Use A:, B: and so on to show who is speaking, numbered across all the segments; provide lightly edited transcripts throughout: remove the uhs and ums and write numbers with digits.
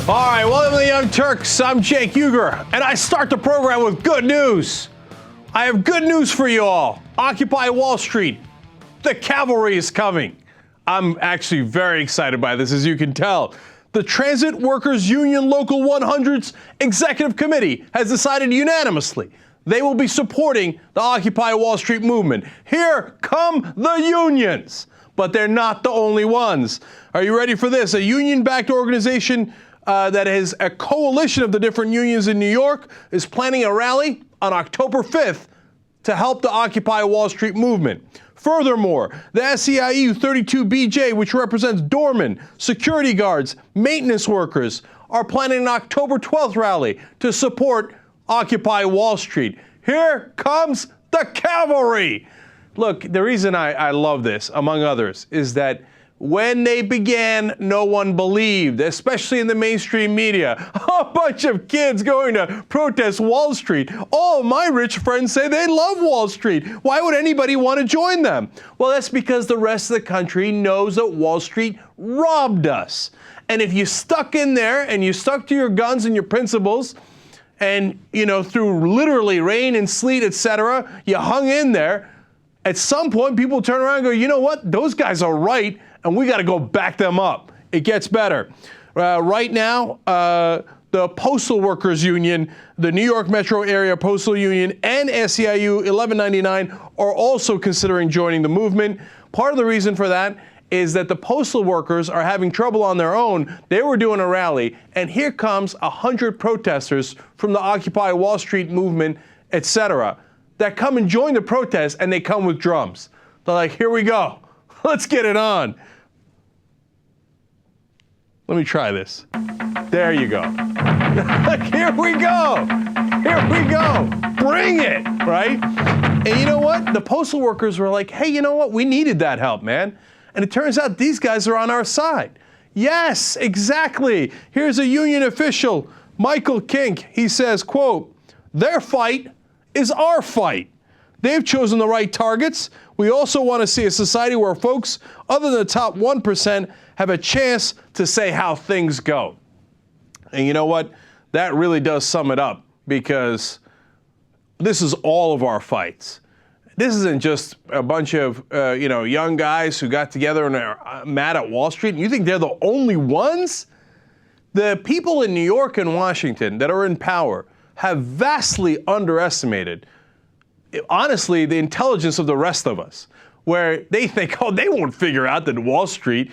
A: All right, welcome to the Young Turks. I'm Jake Uger, and I start the program with good news. I have good news for you all. Occupy Wall Street. The cavalry is coming. I'm actually very excited by this, as you can tell. The Transit Workers Union Local 100's Executive Committee has decided unanimously they will be supporting the Occupy Wall Street movement. Here come the unions. But they're not the only ones. Are you ready for this? A union-backed organization that is a coalition of the different unions in New York is planning a rally on October 5th to help the Occupy Wall Street movement. Furthermore, the SEIU 32BJ, which represents doormen, security guards, maintenance workers, are planning an October 12th rally to support Occupy Wall Street. Here comes the cavalry. Look, the reason I love this, among others, is that when they began, no one believed, especially in the mainstream media. A bunch of kids going to protest Wall Street. All my rich friends say they love Wall Street. Why would anybody want to join them? Well, that's because the rest of the country knows that Wall Street robbed us. And if you stuck in there and you stuck to your guns and your principles, and, you know, through literally rain and sleet, etc., you hung in there, at some point people turn around and go, you know what, those guys are right, and we got to go back them up. It gets better. Right now, the Postal Workers Union, the New York Metro Area Postal Union, and SEIU 1199 are also considering joining the movement. Part of the reason for that is that the postal workers are having trouble on their own. They were doing a rally, and here comes 100 protesters from the Occupy Wall Street movement, etc., that come and join the protest, and they come with drums. They're like, here we go. Let's get it on. Let me try this. There you go. Here we go. Here we go. Bring it, right? And you know what? The postal workers were like, hey, you know what? We needed that help, man. And it turns out these guys are on our side. Yes, exactly. Here's a union official, Michael Kink. He says, quote, their fight is our fight. They've chosen the right targets. We also want to see a society where folks other than the top 1% have a chance to say how things go. And you know what? That really does sum it up, because this is all of our fights. This isn't just a bunch of young guys who got together and are mad at Wall Street. You think they're the only ones? The people in New York and Washington that are in power have vastly underestimated, honestly, the intelligence of the rest of us, where they think, oh, they won't figure out that Wall Street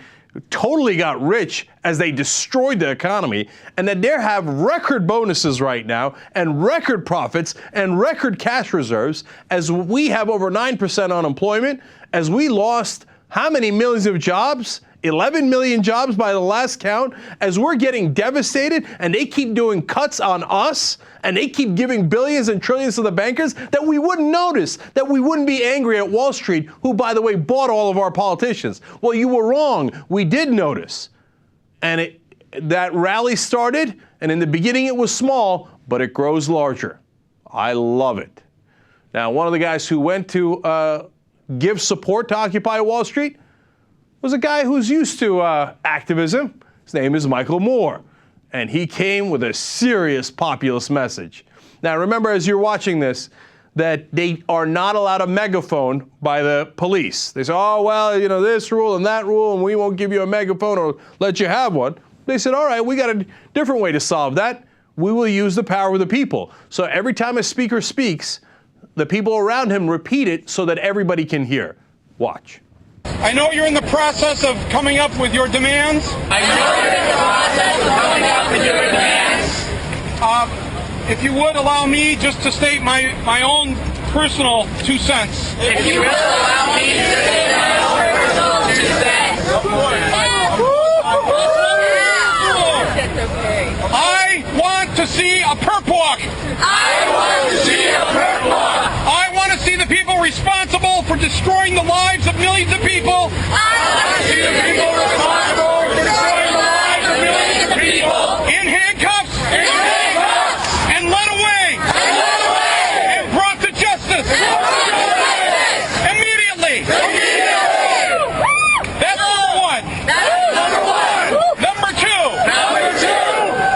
A: totally got rich as they destroyed the economy, and that they have record bonuses right now and record profits and record cash reserves, as we have over 9% unemployment, as we lost how many millions of jobs? 11 million jobs by the last count, as we're getting devastated and they keep doing cuts on us and they keep giving billions and trillions to the bankers, that we wouldn't notice, that we wouldn't be angry at Wall Street, who, by the way, bought all of our politicians. Well, you were wrong. We did notice. And that rally started, and in the beginning it was small, but it grows larger. I love it. Now, one of the guys who went to give support to Occupy Wall Street was a guy who's used to activism. His name is Michael Moore, and he came with a serious populist message. Now, remember, as you're watching this, that they are not allowed a megaphone by the police. They say, oh, well, you know, this rule and that rule, and we won't give you a megaphone or let you have one. They said, all right, we got a different way to solve that. We will use the power of the people. So every time a speaker speaks, the people around him repeat it so that everybody can hear. Watch.
B: I know you're in the process of coming up with your demands.
C: I know you're in the process of coming up with your demands.
B: If you would allow me just to state my own personal 2 cents.
C: If you will allow me to state my own personal 2 cents.
B: I want to see a perp walk.
C: I want to see a perp walk.
B: I want to see the people responsible for destroying the lives of millions of people.
C: I want to see the people responsible for destroying the lives of millions of people.
B: In handcuffs.
C: In handcuffs.
B: And led away.
C: And led away.
B: And brought to justice. Immediately. That's number one.
C: That is number one.
B: Number two.
C: Number two.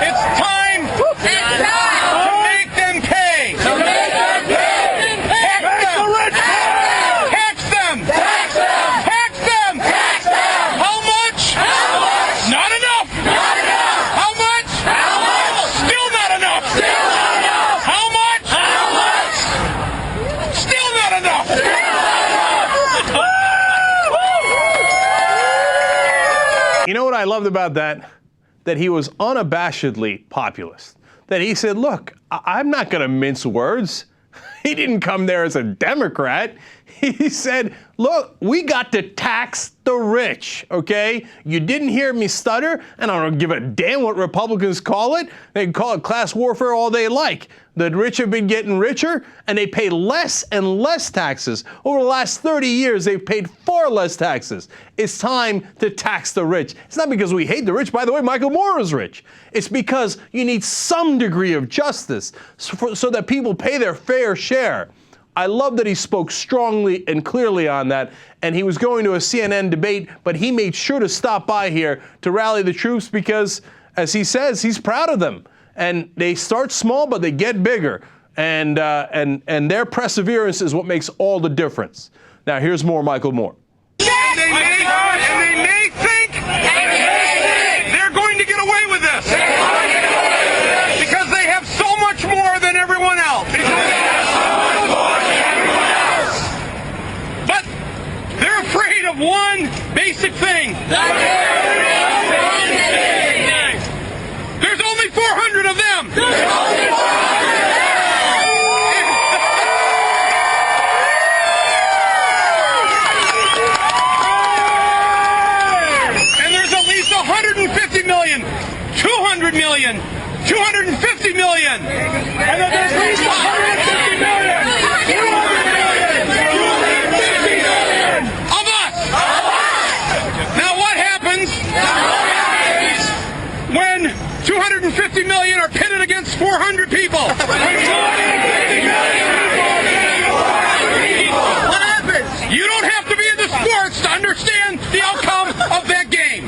A: You know what I loved about that? That he was unabashedly populist. That he said, look, I'm not going to mince words. He didn't come there as a Democrat. He said, look, we got to tax the rich, okay? You didn't hear me stutter, and I don't give a damn what Republicans call it. They can call it class warfare all they like. The rich have been getting richer, and they pay less and less taxes. Over the last 30 years, they've paid far less taxes. It's time to tax the rich. It's not because we hate the rich. By the way, Michael Moore is rich. It's because you need some degree of justice so that people pay their fair share. I love that he spoke strongly and clearly on that, and he was going to a CNN debate, but he made sure to stop by here to rally the troops because, as he says, he's proud of them. And they start small, but they get bigger. And their perseverance is what makes all the difference. Now, here's more Michael Moore.
B: And they may think they're going to get away with this. Because they have so much more than everyone else. But they're afraid of one basic thing. There's only 400 of them. And there's at least 150 million, 200 million, 250 million. And then there's at least 150 million, 200 million, 250 million of us. Now what happens when 250 million are pitted against 400 people? What happens? You don't have to be in the sports to understand the outcome of that game.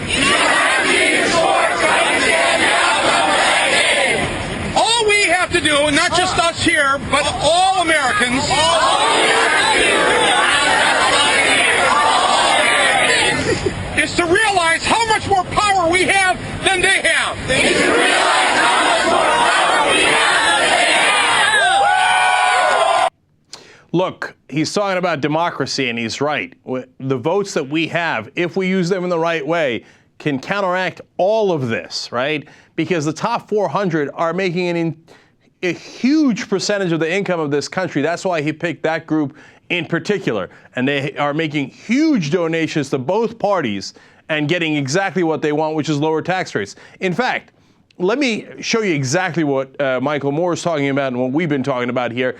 B: All we have to do, and not just us here, but all Americans, is to realize how much more power we have than they have.
A: Look, he's talking about democracy, and he's right. The votes that we have, if we use them in the right way, can counteract all of this, right? Because the top 400 are making a huge percentage of the income of this country. That's why he picked that group in particular. And they are making huge donations to both parties and getting exactly what they want, which is lower tax rates. In fact, let me show you exactly what Michael Moore is talking about and what we've been talking about here.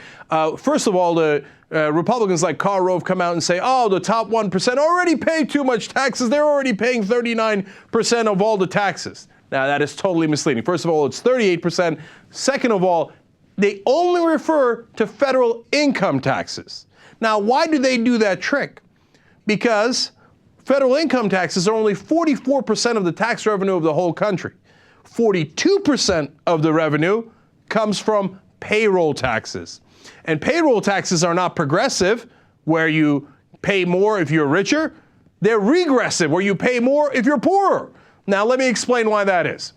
A: First of all, the Republicans like Karl Rove come out and say, oh, the top 1% already pay too much taxes. They're already paying 39% of all the taxes. Now, that is totally misleading. First of all, it's 38%. Second of all, they only refer to federal income taxes. Now, why do they do that trick? Because federal income taxes are only 44% of the tax revenue of the whole country. 42% of the revenue comes from payroll taxes. And payroll taxes are not progressive, where you pay more if you're richer. They're regressive, where you pay more if you're poorer. Now, let me explain why that is.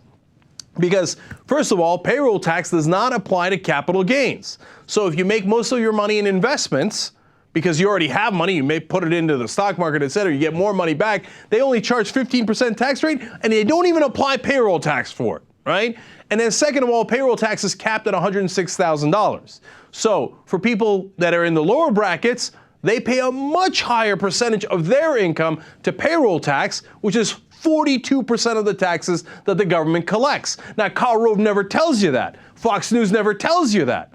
A: Because, first of all, payroll tax does not apply to capital gains. So if you make most of your money in investments, because you already have money, you may put it into the stock market, et cetera, you get more money back, they only charge 15% tax rate, and they don't even apply payroll tax for it, right? And then second of all, payroll tax is capped at $106,000. So for people that are in the lower brackets, they pay a much higher percentage of their income to payroll tax, which is 42% of the taxes that the government collects. Now, Karl Rove never tells you that. Fox News never tells you that.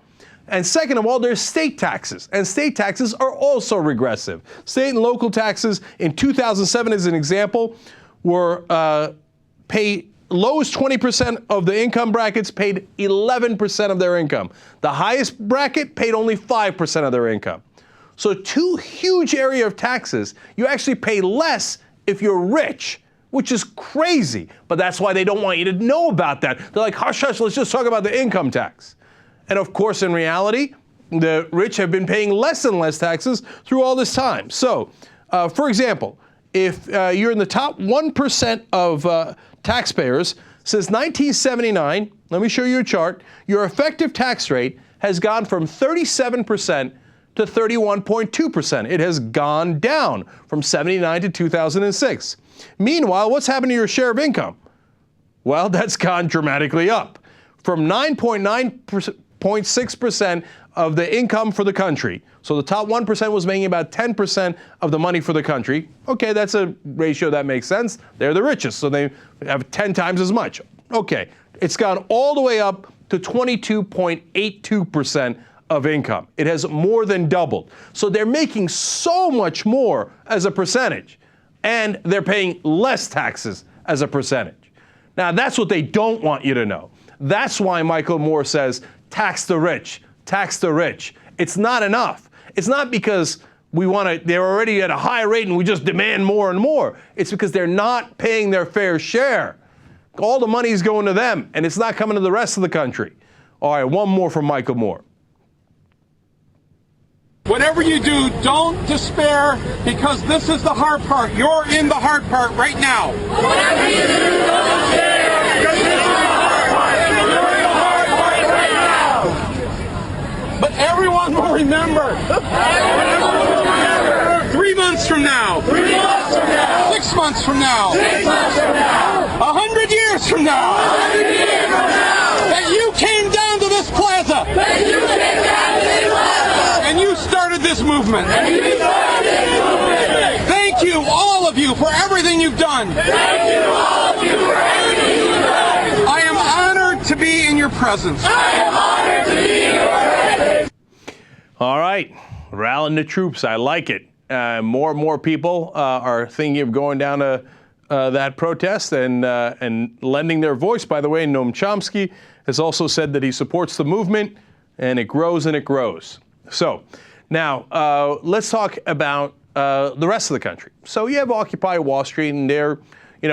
A: And second of all, there's state taxes, and state taxes are also regressive. State and local taxes in 2007, as an example, were lowest 20% of the income brackets paid 11% of their income. The highest bracket paid only 5% of their income. So two huge area of taxes. You actually pay less if you're rich, which is crazy. But that's why they don't want you to know about that. They're like, hush, hush, let's just talk about the income tax. And of course, in reality, the rich have been paying less and less taxes through all this time. So, for example, if you're in the top 1% of taxpayers, since 1979, let me show you a chart, your effective tax rate has gone from 37% to 31.2%. It has gone down from 79 to 2006. Meanwhile, what's happened to your share of income? Well, that's gone dramatically up from 9.6% of the income for the country. So the top 1% was making about 10% of the money for the country. Okay, that's a ratio that makes sense. They're the richest, so they have 10 times as much. Okay, it's gone all the way up to 22.82% of income. It has more than doubled. So they're making so much more as a percentage, and they're paying less taxes as a percentage. Now, that's what they don't want you to know. That's why Michael Moore says, tax the rich, tax the rich. It's not enough. It's not because they're already at a high rate and we just demand more and more. It's because they're not paying their fair share. All the money is going to them, and it's not coming to the rest of the country. All right, one more from Michael Moore.
B: Whatever you do, don't despair, because this is the hard part. You're in the hard part right now.
C: Whatever you do, don't despair, because this is the hard part. You're in the hard part right now.
B: But everyone will remember. 3 months from now.
C: 3 months from now.
B: 6 months from now.
C: 6 months from now.
B: 100 years from now.
C: 100 years from now.
B: That you came down to this plaza.
C: That you came down to this plaza.
B: And you started this movement.
C: And you started this movement.
B: Thank you, all of you, for everything you've done.
C: Thank you, all of you, for everything you've done.
B: I am honored to be in your presence.
C: I am honored to be in your presence.
A: All right, rallying the troops. I like it. More and more people are thinking of going down to that protest and lending their voice. By the way, Noam Chomsky has also said that he supports the movement, and it grows and it grows. So now let's talk about the rest of the country. So you have Occupy Wall Street, and they're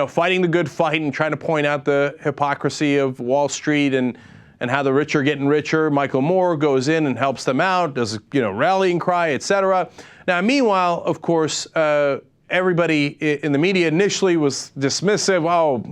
A: fighting the good fight and trying to point out the hypocrisy of Wall Street and how the rich are getting richer. Michael Moore goes in and helps them out, does rallying cry, etc. Now, meanwhile, of course, everybody in the media initially was dismissive. Oh,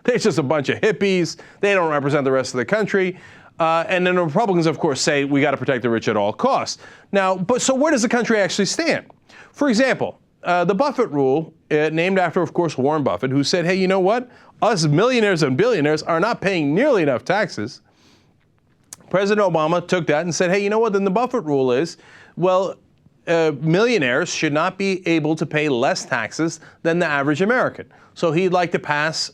A: they're just a bunch of hippies. They don't represent the rest of the country. And then the Republicans, of course, say we got to protect the rich at all costs. Now, so where does the country actually stand? For example, the Buffett rule, named after, of course, Warren Buffett, who said, hey, you know what? Us millionaires and billionaires are not paying nearly enough taxes. President Obama took that and said, hey, you know what? Then the Buffett rule is, well, millionaires should not be able to pay less taxes than the average American. So he'd like to pass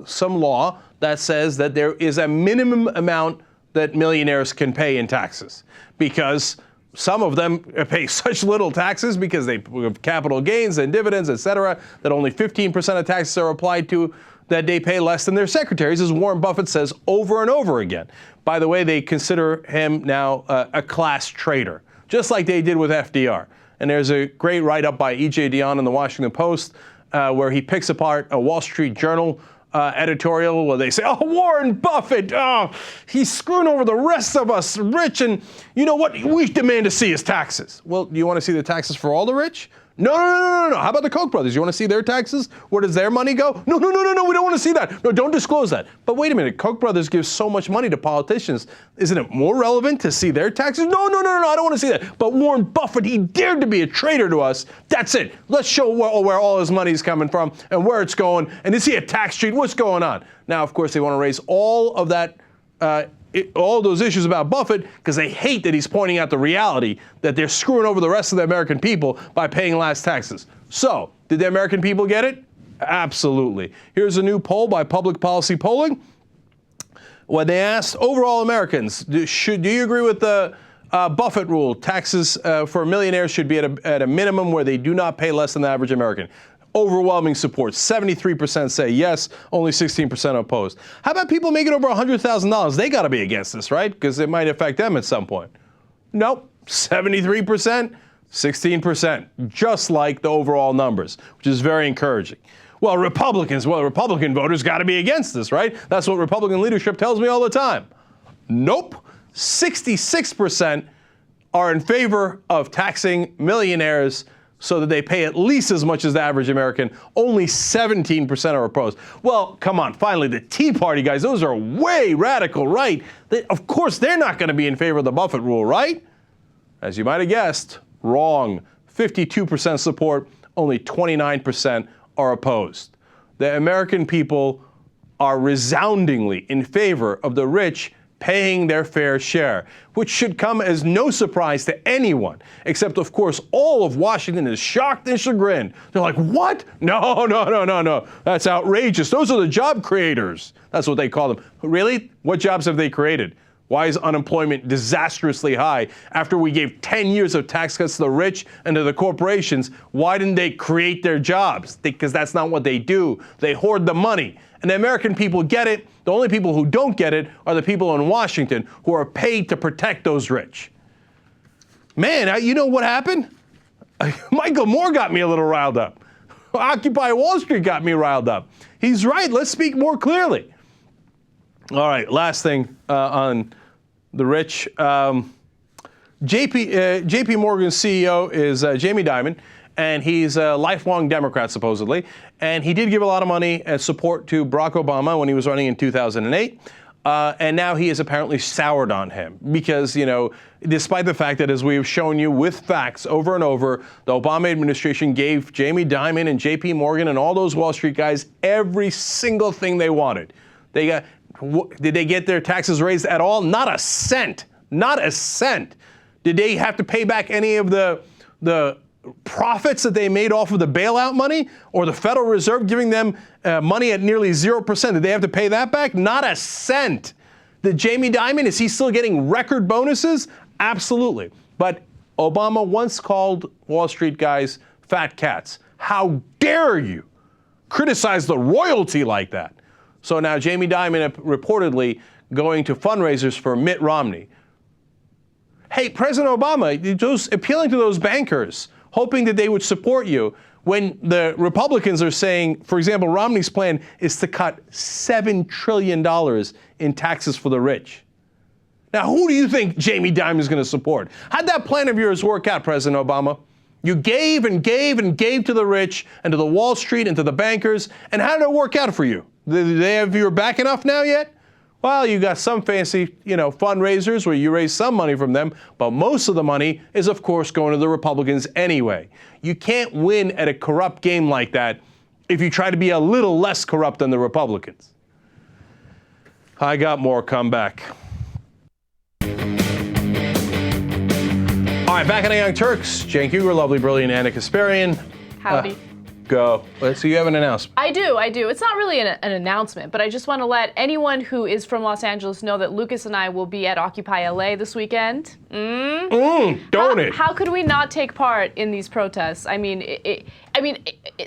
A: some law that says that there is a minimum amount that millionaires can pay in taxes, because some of them pay such little taxes because they have capital gains and dividends, et cetera, that only 15% of taxes are applied to, that they pay less than their secretaries, as Warren Buffett says over and over again. By the way, they consider him now a class traitor, just like they did with FDR. And there's a great write-up by E.J. Dionne in the Washington Post where he picks apart a Wall Street Journal editorial where they say, oh, Warren Buffett, oh, he's screwing over the rest of us rich, and you know what? We demand to see his taxes. Well, do you want to see the taxes for all the rich? No. How about the Koch brothers? You want to see their taxes? Where does their money go? No. We don't want to see that. No, don't disclose that. But wait a minute. Koch brothers give so much money to politicians. Isn't it more relevant to see their taxes? No. I don't want to see that. But Warren Buffett, he dared to be a traitor to us. That's it. Let's show where all his money is coming from and where it's going. And is he a tax cheat? What's going on? Now, of course, they want to raise all of that all those issues about Buffett because they hate that he's pointing out the reality that they're screwing over the rest of the American people by paying less taxes. So, did the American people get it? Absolutely. Here's a new poll by Public Policy Polling. When they asked overall Americans, do you agree with the Buffett rule? Taxes for millionaires should be at a minimum where they do not pay less than the average American. Overwhelming support. 73% say yes, only 16% opposed. How about people making over $100,000? They got to be against this, right? Because it might affect them at some point. Nope. 73%, 16%. Just like the overall numbers, which is very encouraging. Well, Republican voters got to be against this, right? That's what Republican leadership tells me all the time. Nope. 66% are in favor of taxing millionaires so that they pay at least as much as the average American. Only 17% are opposed. Well, come on, finally, the Tea Party guys, those are way radical right. Of course, they're not going to be in favor of the Buffett rule, right? As you might have guessed, wrong. 52% support, only 29% are opposed. The American people are resoundingly in favor of the rich paying their fair share, which should come as no surprise to anyone, except, of course, all of Washington is shocked and chagrined. They're like, what? No, no, no, no, no. That's outrageous. Those are the job creators. That's what they call them. Really? What jobs have they created? Why is unemployment disastrously high? After we gave 10 years of tax cuts to the rich and to the corporations, why didn't they create their jobs? Because that's not what they do. They hoard the money. And the American people get it. The only people who don't get it are the people in Washington who are paid to protect those rich. Man, you know what happened? Michael Moore got me a little riled up. Occupy Wall Street got me riled up. He's right. Let's speak more clearly. All right, last thing on the rich. JP Morgan's CEO is Jamie Dimon, and he's a lifelong Democrat, supposedly. And he did give a lot of money and support to Barack Obama when he was running in 2008. And now he is apparently soured on him because, you know, despite the fact that, as we've shown you with facts over and over, the Obama administration gave Jamie Dimon and JP Morgan and all those Wall Street guys every single thing they wanted. Did they get their taxes raised at all? Not a cent. Not a cent. Did they have to pay back any of the profits that they made off of the bailout money, or the Federal Reserve giving them money at nearly 0%? Did they have to pay that back? Not a cent. Did Jamie Dimon, is he still getting record bonuses? Absolutely. But Obama once called Wall Street guys fat cats. How dare you criticize the royalty like that? So now Jamie Dimon reportedly going to fundraisers for Mitt Romney. Hey, President Obama, appealing to those bankers, hoping that they would support you, when the Republicans are saying, for example, Romney's plan is to cut $7 trillion in taxes for the rich. Now, who do you think Jamie Dimon is going to support? How'd that plan of yours work out, President Obama? You gave and gave and gave to the rich and to the Wall Street and to the bankers, and how did it work out for you? Do they have your back enough now yet? Well, you got some fancy, fundraisers where you raise some money from them, but most of the money is, of course, going to the Republicans anyway. You can't win at a corrupt game like that if you try to be a little less corrupt than the Republicans. I got more. Come back. All right, back on the Young Turks. Cenk Uygur, lovely, brilliant Anna Kasparian.
D: Howdy.
A: Go. So you have an announcement.
D: I do. It's not really an announcement, but I just want to let anyone who is from Los Angeles know that Lucas and I will be at Occupy LA this weekend.
A: How
D: could we not take part in these protests? I mean,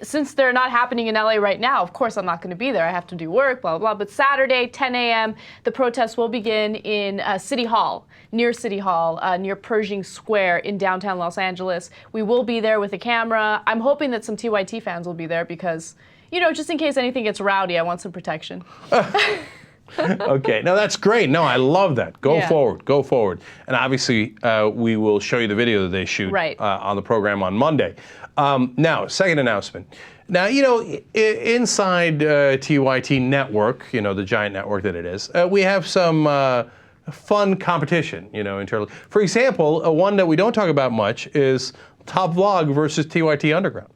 D: since they're not happening in LA right now, of course I'm not going to be there. I have to do work, blah, blah, blah. But Saturday, 10 a.m., the protests will begin in City Hall, near Pershing Square in downtown Los Angeles. We will be there with a camera. I'm hoping that some TYT fans will be there because, just in case anything gets rowdy, I want some protection.
A: Okay, no, that's great. No, I love that. Go forward. And obviously, we will show you the video that they shoot on the program on Monday. Now, second announcement. Now, inside TYT network, the giant network that it is, we have some fun competition, internally. For example, one that we don't talk about much is Top Vlog versus TYT Underground.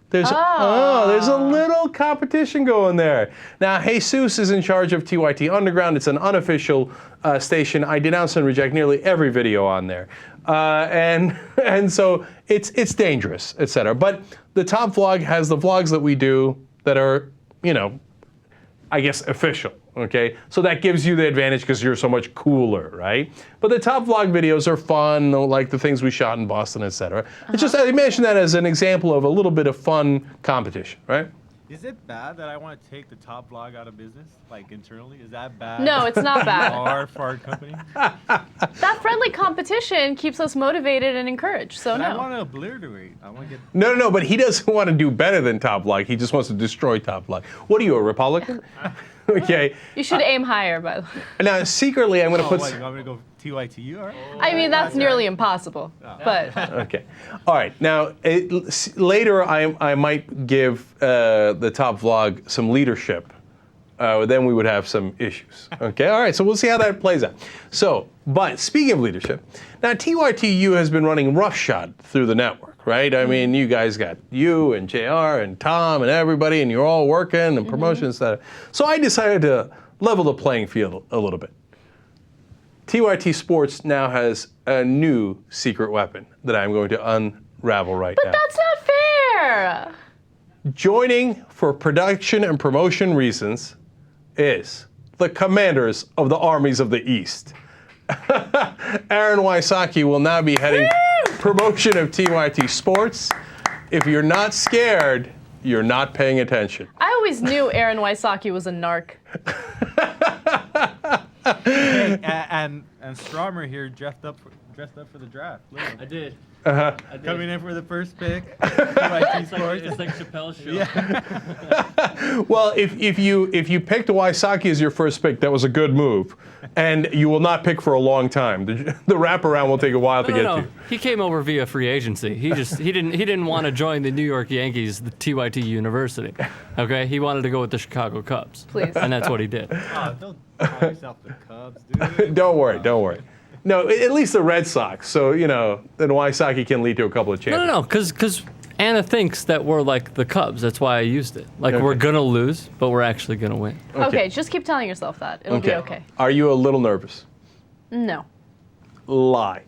A: There's a little competition going there. Now, Jesus is in charge of TYT Underground. It's an unofficial station. I denounce and reject nearly every video on there. And so it's dangerous, etc. But the Top Vlog has the vlogs that we do that are, I guess, official. Okay, so that gives you the advantage because you're so much cooler, right? But the Top Vlog videos are fun, like the things we shot in Boston, etc. It's just, I mentioned that as an example of a little bit of fun competition, right?
E: Is it bad that I want to take the Top Vlog out of business, like internally? Is that bad?
D: No, it's not bad.
E: For our company?
D: That friendly competition keeps us motivated and encouraged, so
E: But
D: no.
E: I want to obliterate. I want to get...
A: No, but he doesn't want to do better than Top Vlog. He just wants to destroy Top Vlog. What are you, a Republican? Okay.
D: You should aim higher, by the way.
A: Now, secretly, I'm going to put...
E: What, you want me to go TYT? All right.
D: I mean, that's nearly impossible, but...
A: Okay. All right. Now, later I might give the Top Vlog some leadership. Then we would have some issues. Okay. All right. So we'll see how that plays out. So But speaking of leadership, now TYTU has been running roughshod through the network, right? I mean, you guys got you and JR and Tom and everybody, and you're all working and promotions, etc. So I decided to level the playing field a little bit. TYT Sports now has a new secret weapon that I'm going to unravel right now.
D: But that's not fair.
A: Joining for production and promotion reasons is the commanders of the armies of the East. Aaron Wysocki will now be heading promotion of TYT Sports. If you're not scared, you're not paying attention.
D: I always knew Aaron Wysocki was a narc.
E: Hey, and Stromer here dressed up for the draft. Literally.
F: I did.
E: Coming in for the first pick. TYT Sports.
F: It's like Chappelle's show.
E: Yeah.
A: Well, if you picked Wysocki as your first pick, that was a good move, and you will not pick for a long time. The wraparound will take a while to get to you.
F: He came over via free agency. He didn't want to join the New York Yankees, the TYT University. Okay, he wanted to go with the Chicago Cubs.
D: Please.
F: And that's what he did.
E: Oh, don't call yourself the Cubs, dude.
A: Don't worry. No, at least the Red Sox. So then Wysocki can lead to a couple of champions.
F: No, because Anna thinks that we're like the Cubs. That's why I used it. Like we're gonna lose, but we're actually gonna win.
D: Okay, just keep telling yourself that. It'll be okay.
A: Are you a little nervous?
D: No.
A: Lie.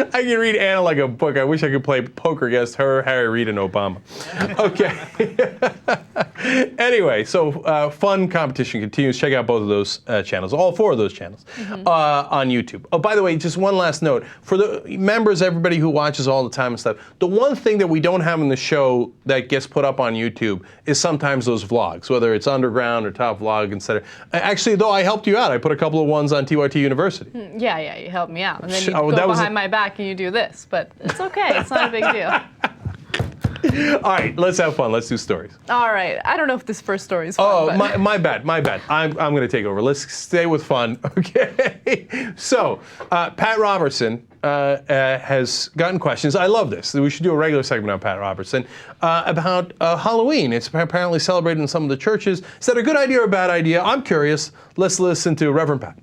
A: I can read Anna like a book. I wish I could play poker against her, Harry Reid, and Obama. Okay. Anyway, so fun competition continues. Check out both of those channels, all four of those channels on YouTube. Oh, by the way, just one last note. For the members, everybody who watches all the time and stuff, the one thing that we don't have in the show that gets put up on YouTube is sometimes those vlogs, whether it's Underground or Top Vlog, etc. Actually, though, I helped you out. I put a couple of ones on TYT University.
D: Yeah, you helped me out. And then you
A: Oh,
D: go
A: that was
D: behind my back and you do this. But it's okay. It's not a big deal.
A: All right, let's have fun. Let's do stories.
D: All right. I don't know if this first story is fun.
A: Oh,
D: but.
A: my bad. I'm going to take over. Let's stay with fun, okay? So, Pat Robertson has gotten questions. I love this. We should do a regular segment on Pat Robertson about Halloween. It's apparently celebrated in some of the churches. Is that a good idea or a bad idea? I'm curious. Let's listen to Reverend Pat.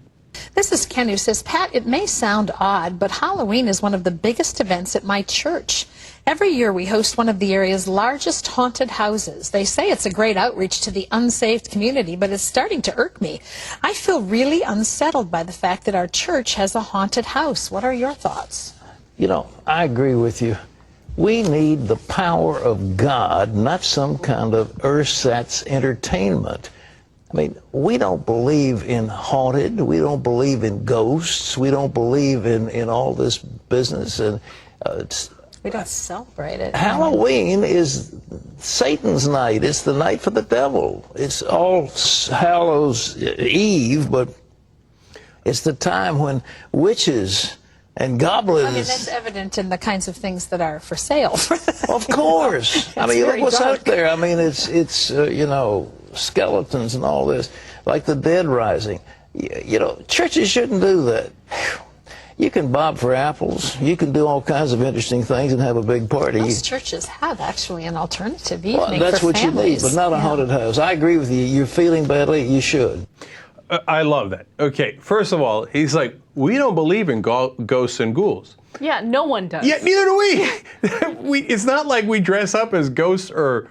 G: This is Ken who says, Pat, it may sound odd, but Halloween is one of the biggest events at my church. Every year we host one of the area's largest haunted houses. They say it's a great outreach to the unsaved community, but it's starting to irk me. I feel really unsettled by the fact that our church has a haunted house. What are your thoughts?
H: You know, I agree with you. We need the power of God, not some kind of ersatz entertainment. I mean, we don't believe in haunted. We don't believe in ghosts. We don't believe in all this business. And
G: We don't celebrate it.
H: Halloween is Satan's night. It's the night for the devil. It's All Hallows Eve, but it's the time when witches and goblins.
G: I mean, that's evident in the kinds of things that are for sale.
H: Of course. I mean, look
G: very
H: what's
G: dark.
H: out there. I mean, it's you know, skeletons and all this, like the dead rising. You know, churches shouldn't do that. You can bob for apples. You can do all kinds of interesting things and have a big party.
G: Most churches have actually an alternative evening
H: Well, that's
G: for
H: what
G: families.
H: you need, but not a haunted house. I agree with you. You're feeling badly. You should.
A: I love that. Okay, first of all, he's like, we don't believe in ghosts and ghouls.
D: Yeah, no one does.
A: Yeah, neither do we. It's not like we dress up as ghosts or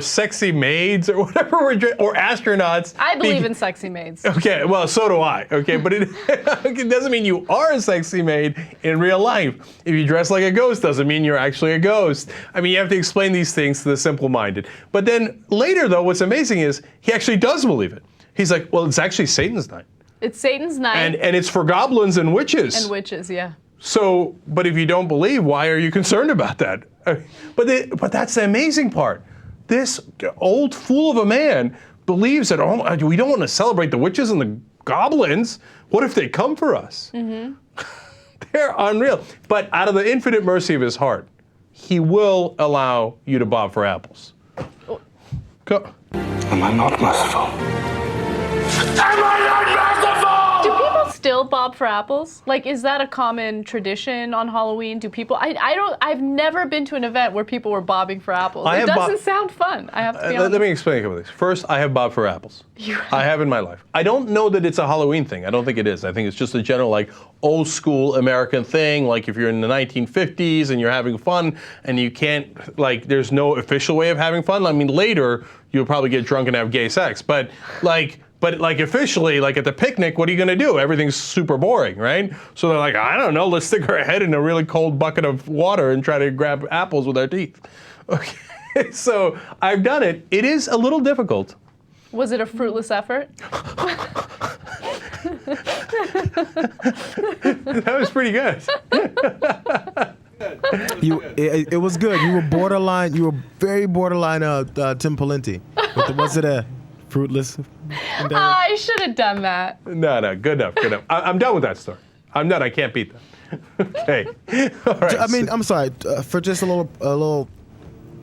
A: sexy maids or whatever or astronauts.
D: I believe in sexy maids.
A: Okay, well, so do I. Okay, but it doesn't mean you are a sexy maid in real life. If you dress like a ghost, doesn't mean you're actually a ghost. I mean, you have to explain these things to the simple-minded. But then later, though, what's amazing is he actually does believe it. He's like, well, it's actually Satan's night.
D: It's Satan's night.
A: And it's for goblins and witches.
D: And witches, yeah.
A: So, but if you don't believe, why are you concerned about that? But that's the amazing part. This old fool of a man believes that, oh, we don't want to celebrate the witches and the goblins. What if they come for us? Mm-hmm. They're unreal. But out of the infinite mercy of his heart, he will allow you to bob for apples. Go.
C: Am I not merciful? Am I not merciful?
D: Do people still bob for apples? Like, is that a common tradition on Halloween? Do people? I've never been to an event where people were bobbing for apples. It doesn't sound fun. I have to be honest.
A: Let me explain a couple of things. First, I have bobbed for apples. I have in my life. I don't know that it's a Halloween thing. I don't think it is. I think it's just a general, like, old school American thing. Like, if you're in the 1950s and you're having fun and you can't, like, there's no official way of having fun. I mean, later you'll probably get drunk and have gay sex, but officially, like at the picnic, what are you going to do? Everything's super boring, right? So they're like, I don't know, let's stick our head in a really cold bucket of water and try to grab apples with our teeth. Okay, so I've done it. It is a little difficult.
D: Was it a fruitless effort?
A: That was pretty good.
I: It was good. You were borderline. You were very borderline. Tim Pawlenty. Was it a fruitless endeavor?
D: I should have done that.
A: No, good enough. I'm done with that story. I'm done. I can't beat that. Okay. All right.
I: I mean, I'm sorry for just a little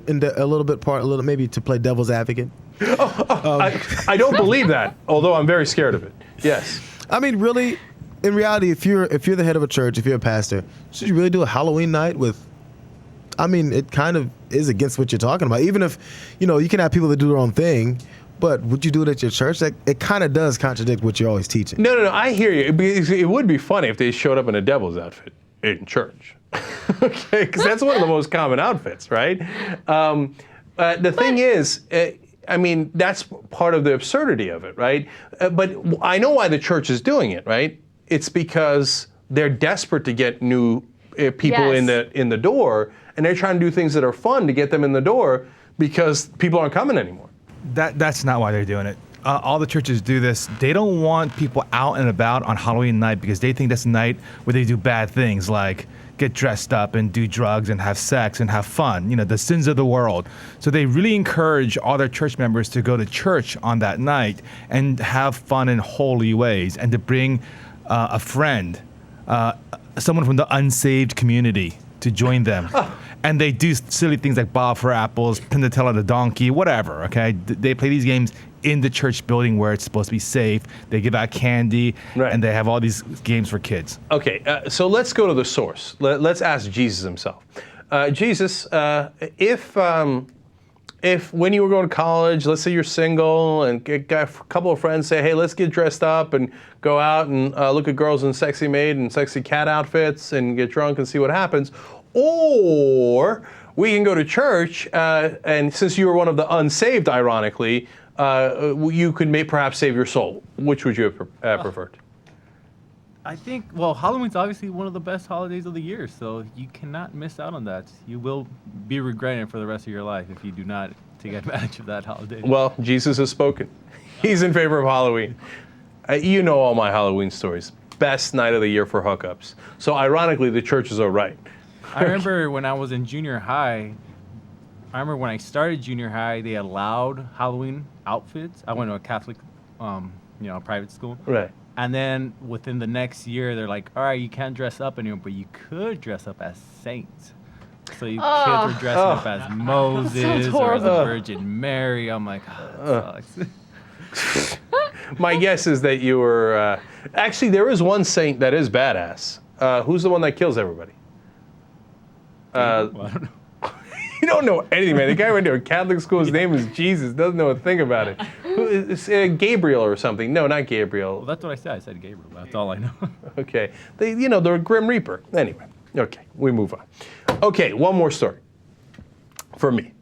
I: bit maybe to play devil's advocate.
A: I don't believe that, although I'm very scared of it. Yes.
I: I mean, really, in reality, if you're the head of a church, if you're a pastor, should you really do a Halloween night with? I mean, it kind of is against what you're talking about. Even if, you can have people that do their own thing, but would you do it at your church? It kind of does contradict what you're always teaching.
A: No. I hear you. It would be funny if they showed up in a devil's outfit in church. Okay, because that's one of the most common outfits, right? The thing is. I mean, that's part of the absurdity of it, right? But I know why the church is doing it, right? It's because they're desperate to get new people in the door, and they're trying to do things that are fun to get them in the door because people aren't coming anymore.
J: That's not why they're doing it. All the churches do this. They don't want people out and about on Halloween night because they think that's the night where they do bad things like get dressed up and do drugs and have sex and have fun, the sins of the world. So they really encourage all their church members to go to church on that night and have fun in holy ways and to bring a friend, someone from the unsaved community to join them. And they do silly things like bob for apples, pin the tail on the donkey, whatever, okay? They play these games in the church building where it's supposed to be safe. They give out candy, and they have all these games for kids.
A: Okay, so let's go to the source. Let's ask Jesus himself. Jesus, if when you were going to college, let's say you're single and a couple of friends say, hey, let's get dressed up and go out and look at girls in sexy maid and sexy cat outfits and get drunk and see what happens. Or we can go to church, and since you were one of the unsaved, ironically, you could perhaps save your soul. Which would you have preferred?
E: I think, well, Halloween's obviously one of the best holidays of the year, so you cannot miss out on that. You will be regretting it for the rest of your life if you do not take advantage of that holiday.
A: Well, Jesus has spoken. He's in favor of Halloween. You know all my Halloween stories. Best night of the year for hookups. So ironically, the churches are right.
E: I remember when I was in junior high, when I started junior high, they allowed Halloween outfits. I went to a Catholic, private school.
A: Right.
E: And then within the next year, they're like, all right, you can't dress up anymore, but you could dress up as saints. So you kids were dressing up as Moses or as the Virgin Mary. I'm like, that sucks.
A: My guess is that you were... actually, there is one saint that is badass. Who's the one that kills everybody?
E: Well, I don't know.
A: You don't know anything, man. The guy went to a Catholic school. His name is Jesus. Doesn't know a thing about it. It's Gabriel or something. No, not Gabriel.
E: Well, that's what I said. I said Gabriel. That's all I know.
A: Okay. They're Grim Reaper. Anyway. Okay. We move on. Okay. One more story for me.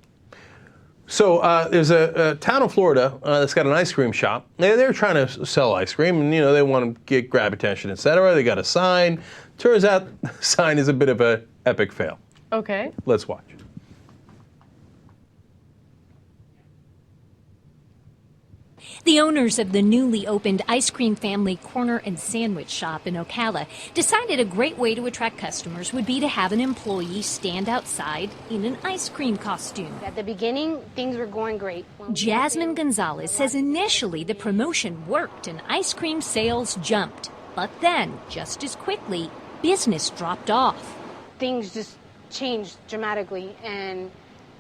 A: So there's a town in Florida that's got an ice cream shop. They're trying to sell ice cream, and they want to grab attention, etc. They got a sign. Turns out the sign is a bit of an epic fail.
D: Okay.
A: Let's watch.
K: The owners of the newly opened Ice Cream Family Corner and Sandwich Shop in Ocala decided a great way to attract customers would be to have an employee stand outside in an ice cream costume.
L: At the beginning, things were going great.
K: Jasmine Gonzalez says initially the promotion worked and ice cream sales jumped. But then, just as quickly, business dropped off.
L: Things just changed dramatically, and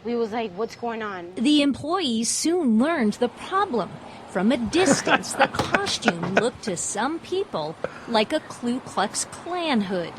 L: we was like, what's going on?
K: The employees soon learned the problem. From a distance, the costume looked to some people like a Ku Klux Klan hood.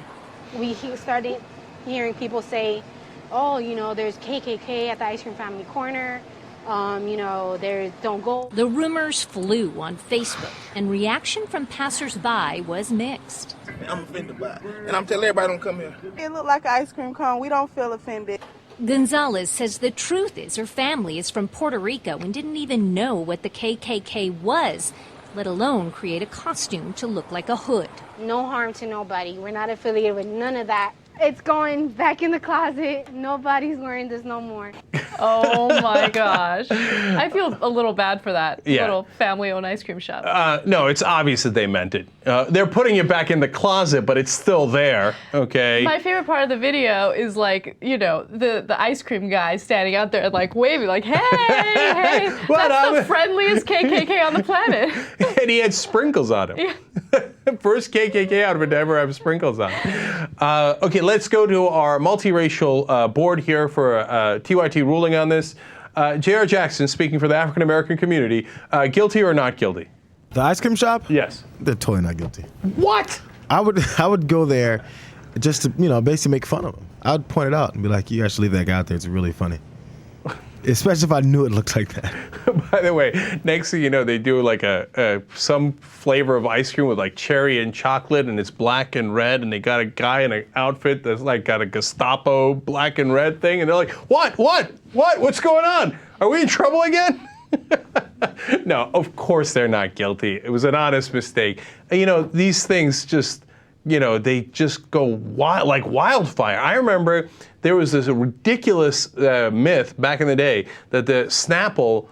L: We started hearing people say, oh, you know, there's KKK at the ice cream family corner. You know, there's don't go.
K: The rumors flew on Facebook, and reaction from passersby was mixed.
M: I'm offended by it. And I'm telling everybody don't come here.
N: It looked like an ice cream cone. We don't feel offended.
K: Gonzalez says the truth is her family is from Puerto Rico and didn't even know what the KKK was, let alone create a costume to look like a hood.
L: No harm to nobody. We're not affiliated with none of that. It's going back in the closet. Nobody's wearing this no more.
D: Oh my gosh. I feel a little bad for that
A: Yeah.
D: little family-owned ice cream shop.
A: No, it's obvious that they meant it. They're putting it back in the closet, but it's still there, okay?
D: My favorite part of the video is like, you know, the ice cream guy standing out there and like waving like, hey, hey, that's the friendliest KKK on the planet.
A: And he had sprinkles on him. First KKK outfit to ever have sprinkles on him. Okay, let's go to our multiracial board here for TYT ruling on this. J.R. Jackson, speaking for the African American community, guilty or not guilty?
I: The ice cream shop?
A: Yes.
I: They're totally not guilty.
A: What?
I: I would go there just to, you know, basically make fun of them. I would point it out and be like, you guys should leave that guy out there. It's really funny. Especially if I knew it looked like that.
A: By the way, next thing you know, they do like some flavor of ice cream with like cherry and chocolate, and it's black and red, and they got a guy in an outfit that's like got a Gestapo black and red thing, and they're like, what's going on? Are we in trouble again? No, of course they're not guilty. It was an honest mistake. You know, these things just, you know, they just go wild, like wildfire. I remember there was this ridiculous myth back in the day that the Snapple,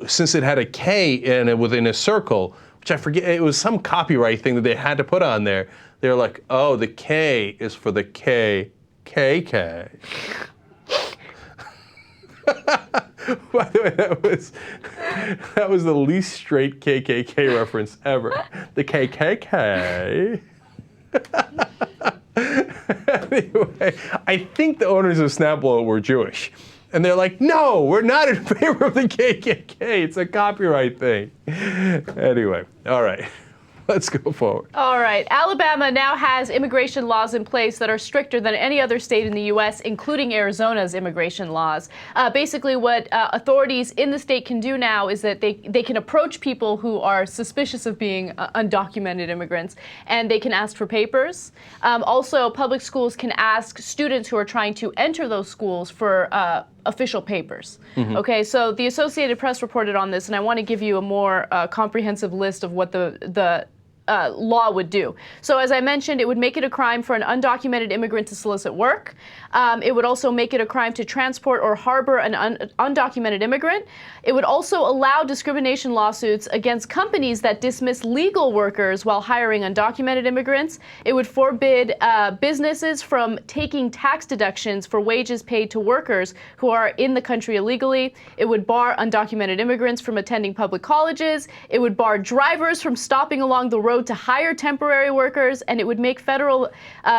A: since it had a K in it within a circle, which I forget, it was some copyright thing that they had to put on there. They're like, oh, the K is for the KKK. By the way, that was the least straight KKK reference ever. The KKK. Anyway, I think the owners of Snapple were Jewish. And they're like, no, we're not in favor of the KKK. It's a copyright thing. Anyway, all right. Let's go forward.
D: All right. Alabama now has immigration laws in place that are stricter than any other state in the U.S., including Arizona's immigration laws. Basically, what authorities in the state can do now is that they can approach people who are suspicious of being undocumented immigrants, and they can ask for papers. Also, public schools can ask students who are trying to enter those schools for official papers. Mm-hmm. Okay, so the Associated Press reported on this, and I want to give you a more comprehensive list of what the law would do. So as I mentioned, it would make it a crime for an undocumented immigrant to solicit work. It would also make it a crime to transport or harbor an undocumented immigrant. It would also allow discrimination lawsuits against companies that dismiss legal workers while hiring undocumented immigrants. It would forbid businesses from taking tax deductions for wages paid to workers who are in the country illegally. It would bar undocumented immigrants from attending public colleges. It would bar drivers from stopping along the road to hire temporary workers, and it would make federal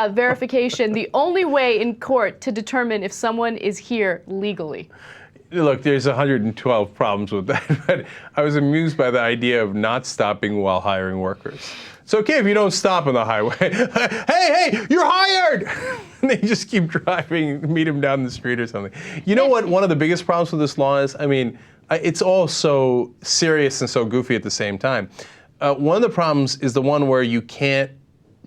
D: verification the only way in court to determine if someone is here legally.
A: Look, there's 112 problems with that, but I was amused by the idea of not stopping while hiring workers. It's okay if you don't stop on the highway. hey, you're hired! And they just keep driving, meet him down the street or something. You know what one of the biggest problems with this law is? I mean, it's all so serious and so goofy at the same time. One of the problems is the one where you can't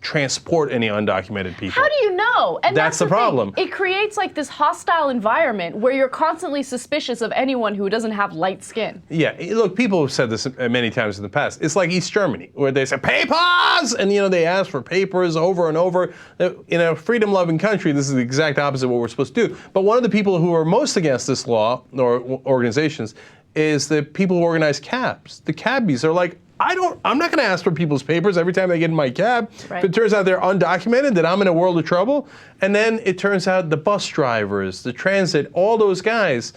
A: transport any undocumented people.
D: How do you know? And
A: that's the problem.
D: It creates like this hostile environment where you're constantly suspicious of anyone who doesn't have light skin.
A: Yeah, look, people have said this many times in the past. It's like East Germany, where they say, papers! And, you know, they ask for papers over and over. In a freedom-loving country, this is the exact opposite of what we're supposed to do. But one of the people who are most against this law, or organizations, is the people who organize cabs. The cabbies are like, I'm not going to ask for people's papers every time they get in my cab. Right. If it turns out they're undocumented, then I'm in a world of trouble. And then it turns out the bus drivers, the transit, all those guys,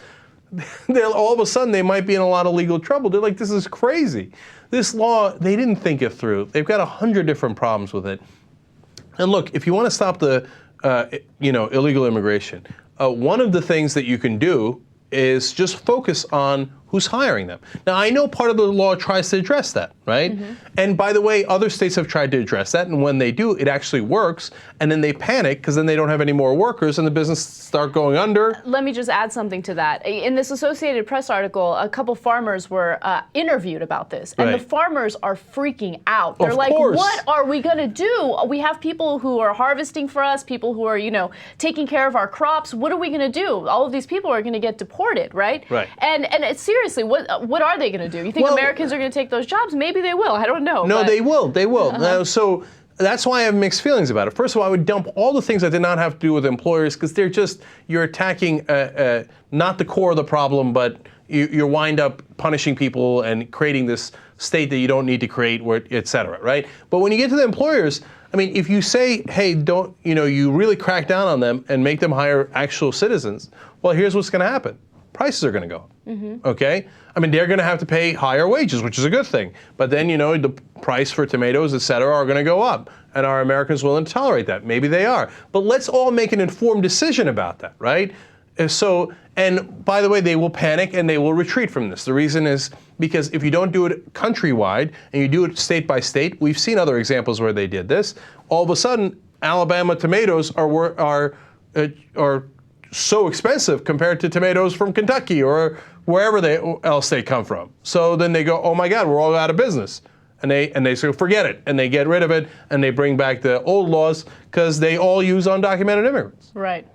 A: all of a sudden they might be in a lot of legal trouble. They're like, this is crazy. This law, they didn't think it through. They've got 100 different problems with it. And look, if you want to stop the illegal immigration, one of the things that you can do is just focus on who's hiring them. Now, I know part of the law tries to address that, right? And by the way, other states have tried to address that, and when they do, it actually works, and then they panic because then they don't have any more workers and the business start going under.
D: Let me just add something to that. In this Associated Press article, a couple farmers were interviewed about this, and the farmers are freaking out. They're like, what are we going to do? We have people who are harvesting for us, people who are, taking care of our crops. What are we going to do? All of these people are going to get deported, right?
A: Right.
D: And it's seriously, what are they going to do? You think Americans are going to take those jobs? Maybe they will. I don't know.
A: No, they will. They will. So that's why I have mixed feelings about it. First of all, I would dump all the things that did not have to do with employers because they're just, you're attacking not the core of the problem, but you wind up punishing people and creating this state that you don't need to create, et cetera, right? But when you get to the employers, I mean, if you say, hey, don't, you really crack down on them and make them hire actual citizens, well, here's what's going to happen. Prices are going to go up, okay? I mean, they're going to have to pay higher wages, which is a good thing. But then, the price for tomatoes, et cetera, are going to go up. And are Americans willing to tolerate that? Maybe they are. But let's all make an informed decision about that, right? And by the way, they will panic and they will retreat from this. The reason is because if you don't do it countrywide and you do it state by state, we've seen other examples where they did this. All of a sudden, Alabama tomatoes are so expensive compared to tomatoes from Kentucky or wherever else they come from. So then they go, oh my God, we're all out of business. And they say, forget it. And they get rid of it and they bring back the old laws because they all use undocumented immigrants.
D: Right.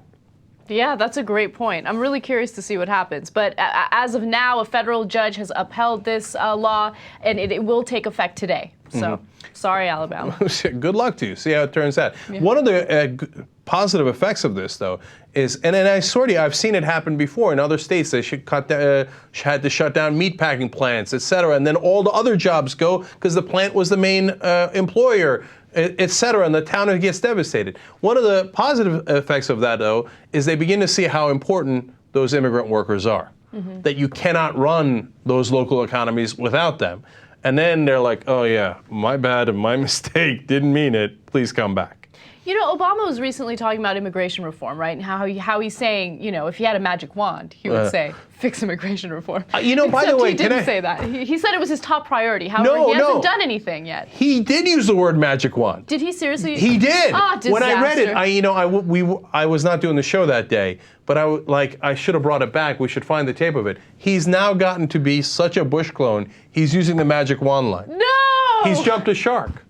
D: Yeah, that's a great point. I'm really curious to see what happens. But as of now, a federal judge has upheld this law, and it will take effect today. So, sorry, Alabama.
A: Good luck to you. See how it turns out. Yeah. One of the positive effects of this, though, is, and I swear to you, I've seen it happen before in other states. They had to shut down meatpacking plants, et cetera, and then all the other jobs go because the plant was the main employer, et cetera, and the town gets devastated. One of the positive effects of that, though, is they begin to see how important those immigrant workers are, that you cannot run those local economies without them. And then they're like, oh yeah, my bad, my mistake, didn't mean it, please come back.
D: Obama was recently talking about immigration reform, right? And how he's saying, if he had a magic wand, he would say, fix immigration reform.
A: By the way,
D: he didn't say that. He said it was his top priority. However, he hasn't done anything yet.
A: He did use the word magic wand.
D: Did he seriously?
A: He did.
D: Disaster.
A: When I read it, I was not doing the show that day, but I should have brought it back. We should find the tape of it. He's now gotten to be such a Bush clone. He's using the magic wand line.
D: No.
A: He's jumped a shark.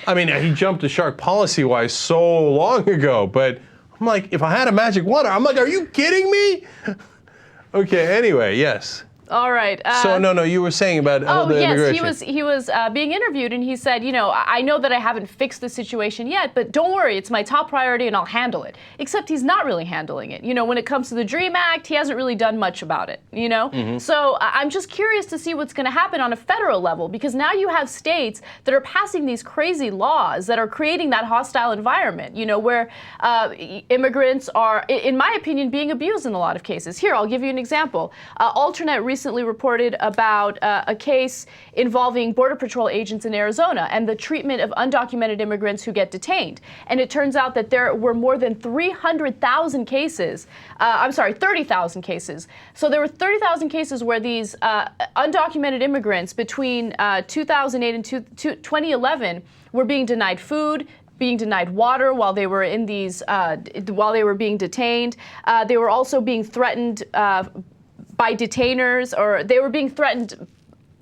A: I mean, he jumped the shark policy-wise so long ago, but I'm like, if I had a magic wand, I'm like, are you kidding me? Okay, anyway, yes.
D: All right.
A: So no, you were saying about the immigration.
D: Yes, he was being interviewed, and he said, I know that I haven't fixed the situation yet, but don't worry, it's my top priority, and I'll handle it. Except he's not really handling it. When it comes to the DREAM Act, he hasn't really done much about it. So I'm just curious to see what's going to happen on a federal level, because now you have states that are passing these crazy laws that are creating that hostile environment. Where immigrants are, in my opinion, being abused in a lot of cases. Here, I'll give you an example. Alternate recently reported about a case involving Border Patrol agents in Arizona and the treatment of undocumented immigrants who get detained. And it turns out that there were more than 300,000 cases, 30,000 cases. So there were 30,000 cases where these undocumented immigrants between 2008 and 2011 were being denied food, being denied water while they were in these, while they were being detained. They were also being threatened by detainers, or they were being threatened.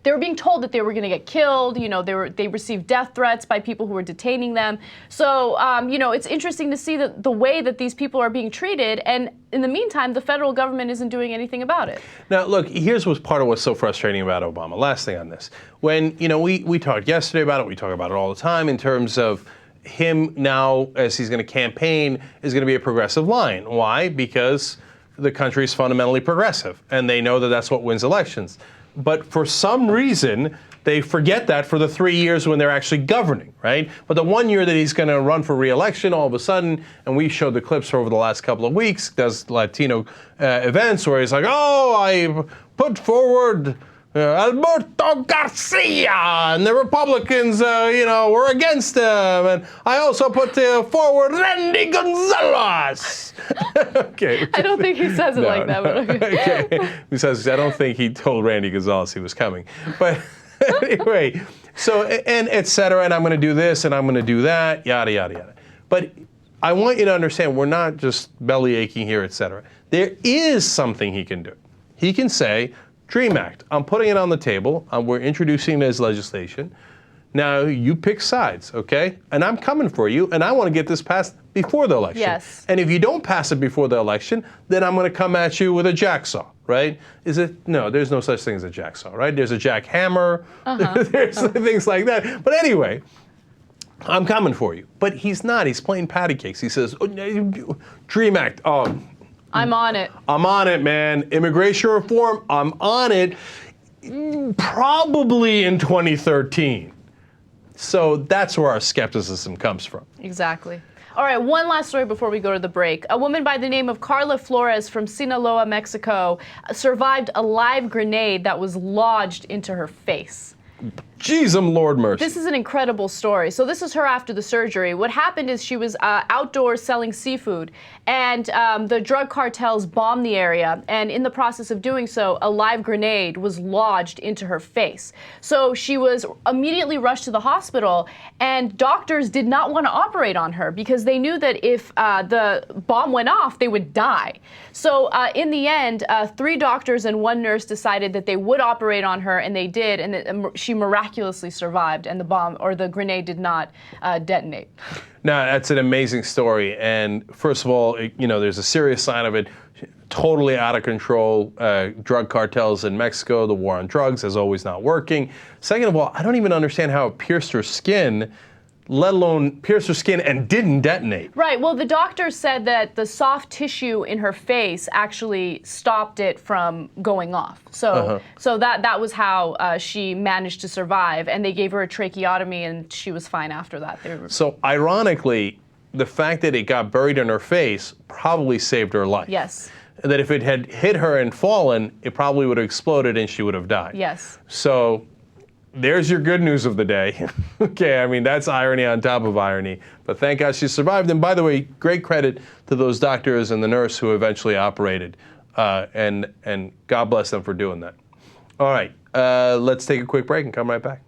D: They were being told that they were going to get killed. They received death threats by people who were detaining them. So, it's interesting to see the way that these people are being treated. And in the meantime, the federal government isn't doing anything about it.
A: Now, look, here's part of what's so frustrating about Obama. Last thing on this. When, we talked yesterday about it, we talk about it all the time in terms of him now, as he's going to campaign, is going to be a progressive line. Why? Because the country is fundamentally progressive, and they know that that's what wins elections. But for some reason, they forget that for the 3 years when they're actually governing, right? But the 1 year that he's going to run for re-election, all of a sudden, and we showed the clips over the last couple of weeks, does Latino events where he's like, oh, I put forward Alberto Garcia, and the Republicans, were against him. And I also put forward Randy Gonzalez. Okay.
D: I don't think he says it like that, but okay.
A: Okay. He says, I don't think he told Randy Gonzalez he was coming. But anyway, so, and et cetera, and I'm going to do this, and I'm going to do that, yada, yada, yada. But I want you to understand, we're not just belly aching here, et cetera. There is something he can do. He can say, DREAM Act, I'm putting it on the table, we're introducing it as legislation. Now, you pick sides, okay? And I'm coming for you, and I want to get this passed before the election.
D: Yes.
A: And if you don't pass it before the election, then I'm going to come at you with a jacksaw, right? No, there's no such thing as a jacksaw, right? There's a jackhammer, there's things like that. But anyway, I'm coming for you. But he's not, he's playing patty cakes. He says, DREAM Act,
D: I'm on it.
A: I'm on it, man. Immigration reform, I'm on it. Probably in 2013. So that's where our skepticism comes from.
D: Exactly. All right, one last story before we go to the break. A woman by the name of Carla Flores from Sinaloa, Mexico, survived a live grenade that was lodged into her face.
A: Jeez, Lord mercy.
D: This is an incredible story. So this is her after the surgery. What happened is she was outdoors selling seafood, and the drug cartels bombed the area, and in the process of doing so, a live grenade was lodged into her face. So she was immediately rushed to the hospital, and doctors did not want to operate on her because they knew that if the bomb went off, they would die. So in the end, 3 doctors and 1 nurse decided that they would operate on her, and they did, and she miraculously survived, and the bomb or the grenade did not detonate.
A: Now, that's an amazing story. And first of all, there's a serious side of it. Totally out of control. Drug cartels in Mexico, the war on drugs is always not working. Second of all, I don't even understand how it pierced her skin, let alone pierced her skin and didn't detonate.
D: Right. Well, the doctor said that the soft tissue in her face actually stopped it from going off. So, so that was how she managed to survive, and they gave her a tracheotomy, and she was fine after that.
A: So, ironically, the fact that it got buried in her face probably saved her life.
D: Yes.
A: That if it had hit her and fallen, it probably would have exploded and she would have died.
D: Yes.
A: So, there's your good news of the day. Okay, I mean, that's irony on top of irony. But thank God she survived. And by the way, great credit to those doctors and the nurse who eventually operated. And God bless them for doing that. All right, let's take a quick break and come right back.